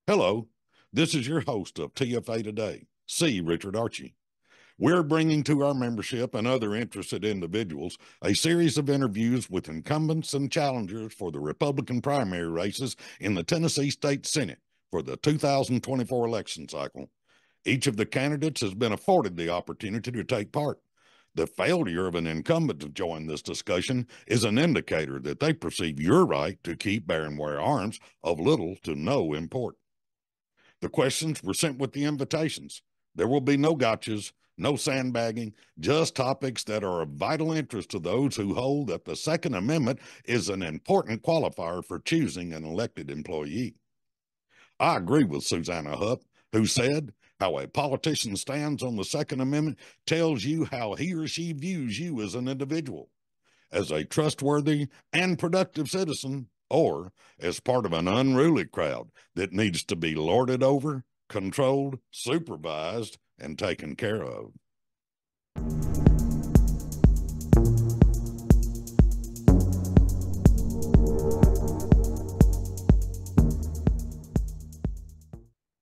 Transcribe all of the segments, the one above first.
Hello, this is your host of TFA Today, C. Richard Archie. We're bringing to our membership and other interested individuals a series of interviews with incumbents and challengers for the Republican primary races in the Tennessee State Senate for the 2024 election cycle. Each of the candidates has been afforded the opportunity to take part. The failure of an incumbent to join this discussion is an indicator that they perceive your right to keep, bear, and wear arms of little to no import. The questions were sent with the invitations. There will be no gotchas, no sandbagging, just topics that are of vital interest to those who hold that the Second Amendment is an important qualifier for choosing an elected employee. I agree with Susanna Hupp, who said, how a politician stands on the Second Amendment tells you how he or she views you as an individual, as a trustworthy and productive citizen, or as part of an unruly crowd that needs to be lorded over, controlled, supervised, and taken care of.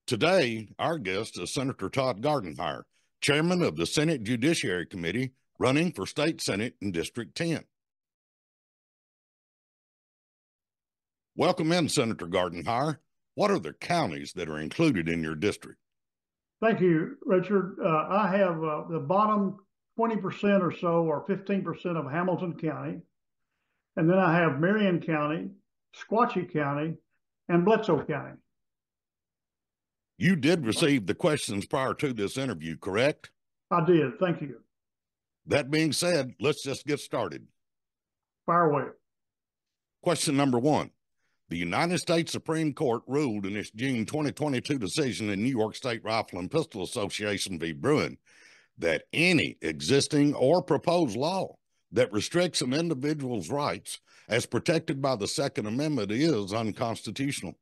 Today, our guest is Senator Todd Gardenhire, chairman of the Senate Judiciary Committee, running for State Senate in District 10. Welcome in, Senator Gardenhire. What are the counties that are included in your district? Thank you, Richard. I have the bottom 20% or so, or 15% of Hamilton County. And then I have Marion County, Squatchy County, and Bledsoe County. You did receive the questions prior to this interview, correct? I did. Thank you. That being said, let's just get started. Fire away. Question number one. The United States Supreme Court ruled in its June 2022 decision in New York State Rifle and Pistol Association v. Bruin that any existing or proposed law that restricts an individual's rights as protected by the Second Amendment is unconstitutional.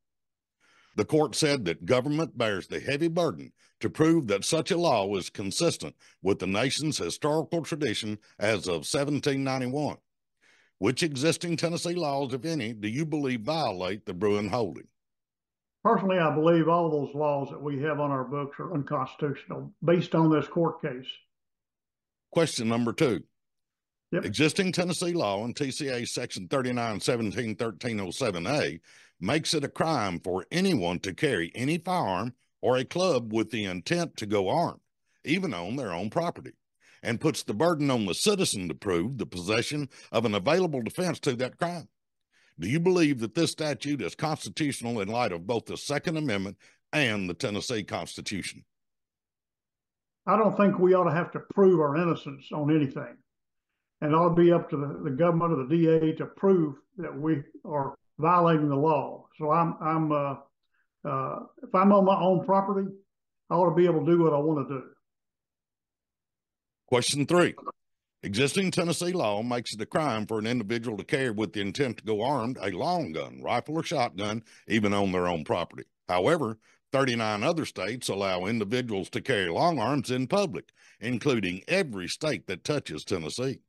The court said that government bears the heavy burden to prove that such a law is consistent with the nation's historical tradition as of 1791. Which existing Tennessee laws, if any, do you believe violate the Bruin holding? Personally, I believe all those laws that we have on our books are unconstitutional based on this court case. Question number two. Yep. Existing Tennessee law in TCA Section 3917-1307A makes it a crime for anyone to carry any firearm or a club with the intent to go armed, even on their own property, and puts the burden on the citizen to prove the possession of an available defense to that crime. Do you believe that this statute is constitutional in light of both the Second Amendment and the Tennessee Constitution? I don't think we ought to have to prove our innocence on anything. And it ought to be up to the government or the DA to prove that we are violating the law. So if I'm on my own property, I ought to be able to do what I want to do. Question three. Existing Tennessee law makes it a crime for an individual to carry with the intent to go armed a long gun, rifle, or shotgun, even on their own property. However, 39 other states allow individuals to carry long arms in public, including every state that touches Tennessee.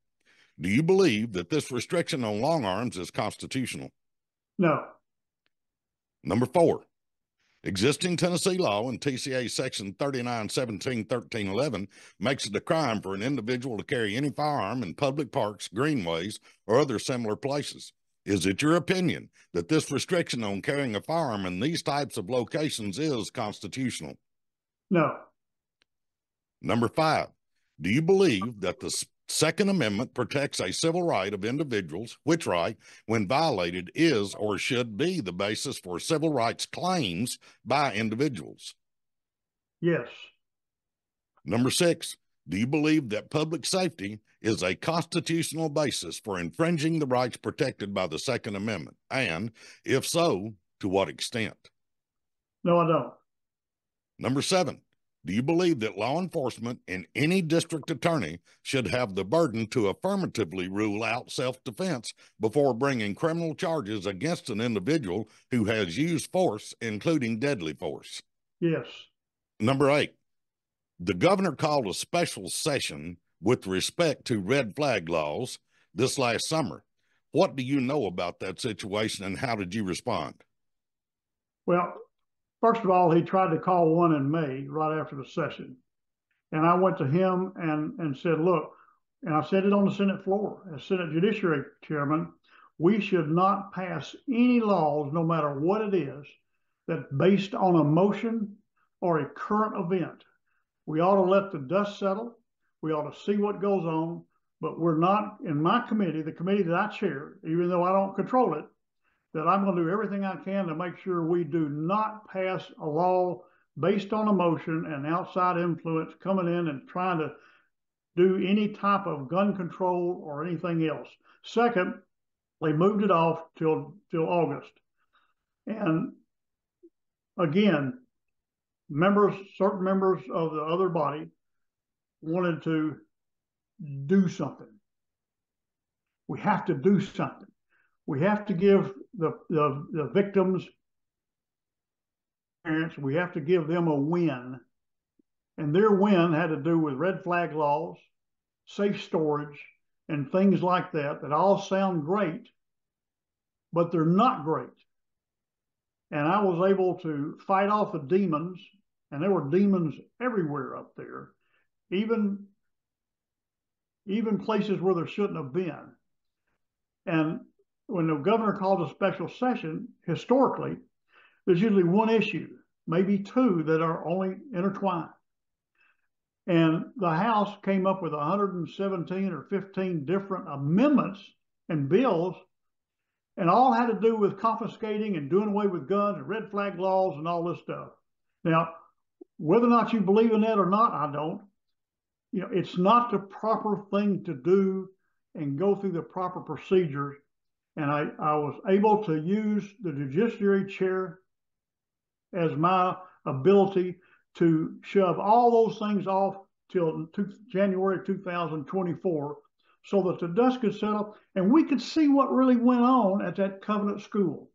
Do you believe that this restriction on long arms is constitutional? No. Number four. Existing Tennessee law in TCA Section 3917-1311 makes it a crime for an individual to carry any firearm in public parks, greenways, or other similar places. Is it your opinion that this restriction on carrying a firearm in these types of locations is constitutional? No. Number five. Do you believe that the Second Amendment protects a civil right of individuals, which right, when violated, is or should be the basis for civil rights claims by individuals? Yes. Number six, do you believe that public safety is a constitutional basis for infringing the rights protected by the Second Amendment? And if so, to what extent? No, I don't. Number seven, do you believe that law enforcement and any district attorney should have the burden to affirmatively rule out self-defense before bringing criminal charges against an individual who has used force, including deadly force? Yes. Number eight, the governor called a special session with respect to red flag laws this last summer. What do you know about that situation and how did you respond? Well, first of all, he tried to call one in May right after the session. And I went to him and said, look, and I said it on the Senate floor as Senate Judiciary Chairman, we should not pass any laws, no matter what it is, that's based on a motion or a current event. We ought to let the dust settle. We ought to see what goes on, but we're not, in my committee, the committee that I chair, even though I don't control it, that I'm going to do everything I can to make sure we do not pass a law based on emotion and outside influence coming in and trying to do any type of gun control or anything else. Second, they moved it off till August. And again, certain members of the other body wanted to do something. We have to do something. We have to give the victims, parents, we have to give them a win. And their win had to do with red flag laws, safe storage, and things like that all sound great, but they're not great. And I was able to fight off the demons, and there were demons everywhere up there, even places where there shouldn't have been. And when the governor calls a special session, historically, there's usually one issue, maybe two, that are only intertwined. And the House came up with 117 or 15 different amendments and bills, and all had to do with confiscating and doing away with guns and red flag laws and all this stuff. Now, whether or not you believe in that or not, I don't. You know, it's not the proper thing to do and go through the proper procedures. And I was able to use the judiciary chair as my ability to shove all those things off till January 2024 so that the dust could settle and we could see what really went on at that Covenant school.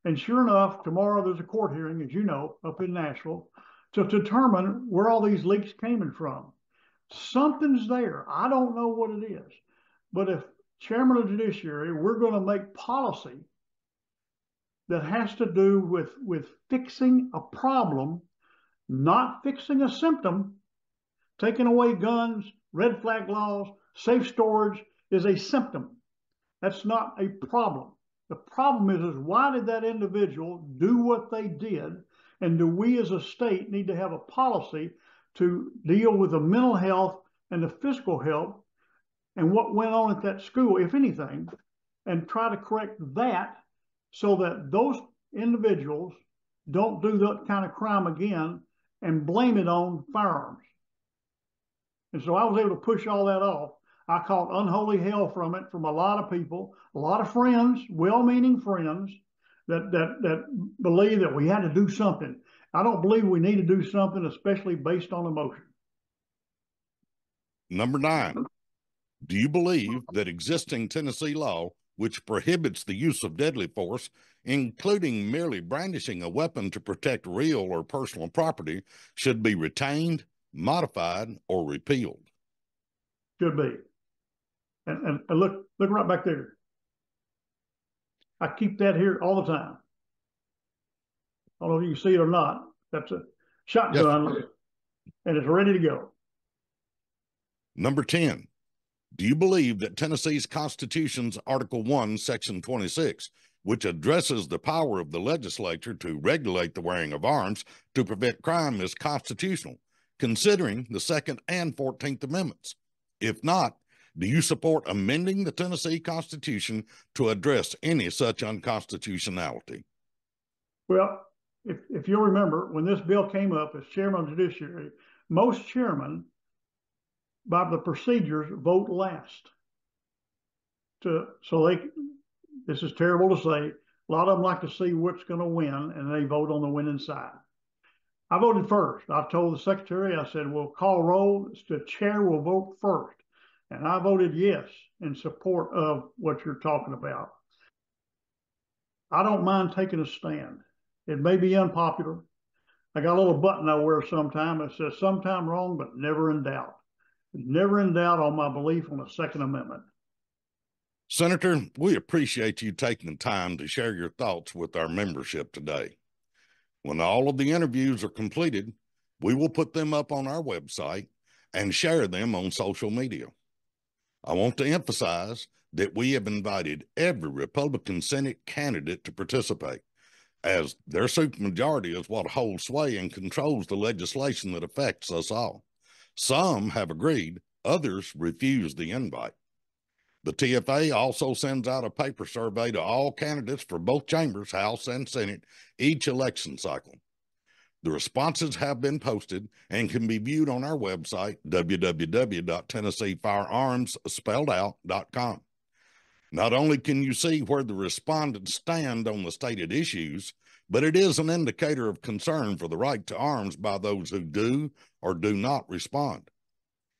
And sure enough, tomorrow there's a court hearing, as you know, up in Nashville to determine where all these leaks came from. Something's there. I don't know what it is. But if Chairman of the Judiciary, we're going to make policy that has to do with fixing a problem, not fixing a symptom. Taking away guns, red flag laws, safe storage is a symptom. That's not a problem. The problem is why did that individual do what they did? And do we as a state need to have a policy to deal with the mental health and the physical health and what went on at that school, if anything, and try to correct that so that those individuals don't do that kind of crime again and blame it on firearms. And so I was able to push all that off. I caught unholy hell from it from a lot of people, a lot of friends, well-meaning friends that believe that we had to do something. I don't believe we need to do something, especially based on emotion. Number 9, do you believe that existing Tennessee law, which prohibits the use of deadly force, including merely brandishing a weapon to protect real or personal property, should be retained, modified, or repealed? Should be. And look right back there. I keep that here all the time. I don't know if you can see it or not. That's a shotgun, yes, and it's ready to go. Number 10, do you believe that Tennessee's Constitution's Article 1, Section 26, which addresses the power of the legislature to regulate the wearing of arms to prevent crime, is constitutional, considering the 2nd and 14th Amendments? If not, do you support amending the Tennessee Constitution to address any such unconstitutionality? Well, if you'll remember, when this bill came up as chairman of the judiciary, most chairmen, by the procedures, vote last. This is terrible to say, a lot of them like to see what's going to win, and they vote on the winning side. I voted first. I told the secretary, I said, we'll call roll. The chair will vote first. And I voted yes in support of what you're talking about. I don't mind taking a stand. It may be unpopular. I got a little button I wear sometime that says, sometime wrong, but never in doubt. Never in doubt on my belief on the Second Amendment. Senator, we appreciate you taking the time to share your thoughts with our membership today. When all of the interviews are completed, we will put them up on our website and share them on social media. I want to emphasize that we have invited every Republican Senate candidate to participate, as their supermajority is what holds sway and controls the legislation that affects us all. Some have agreed, others refuse the invite. The TFA also sends out a paper survey to all candidates for both chambers, House and Senate, each election cycle. The responses have been posted and can be viewed on our website, www.tennesseefirearms.com. Not only can you see where the respondents stand on the stated issues, but it is an indicator of concern for the right to arms by those who do or do not respond.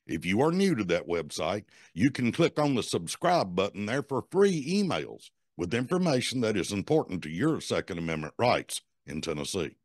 If you are new to that website, you can click on the subscribe button there for free emails with information that is important to your Second Amendment rights in Tennessee.